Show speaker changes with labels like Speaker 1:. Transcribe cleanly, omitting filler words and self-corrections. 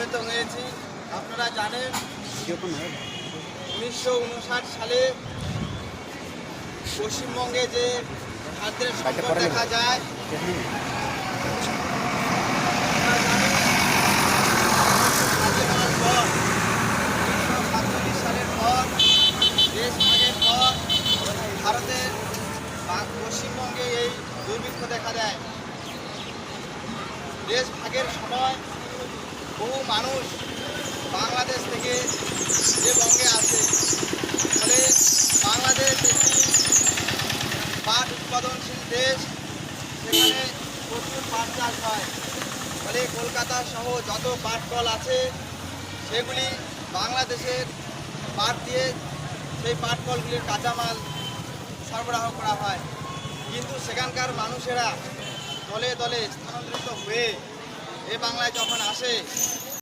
Speaker 1: সমবেত হয়েছি। আপনারা জানেন 1959 সালে পশ্চিমবঙ্গে যে খাদ্যের সংকট দেখা যায়, সালের পর দেশ ভাগের পর ভারতের পশ্চিমবঙ্গে এই দুর্ভিক্ষ দেখা দেয়। দেশ ভাগের সময় বহু মানুষ বাংলাদেশ থেকে যে বঙ্গে আসে, ফলে বাংলাদেশ একটি পাট উৎপাদনশীল দেশ, সেখানে প্রচুর পাট চাষ হয়। ফলে কলকাতা সহ যত পাট কল আছে সেগুলি বাংলাদেশের পাট দিয়ে সেই পাট কলগুলির কাঁচামাল সরবরাহ করা হয়। কিন্তু সেখানকার মানুষেরা দলে দলে স্থানান্তরিত হয়ে এ বাংলায় যখন আসে,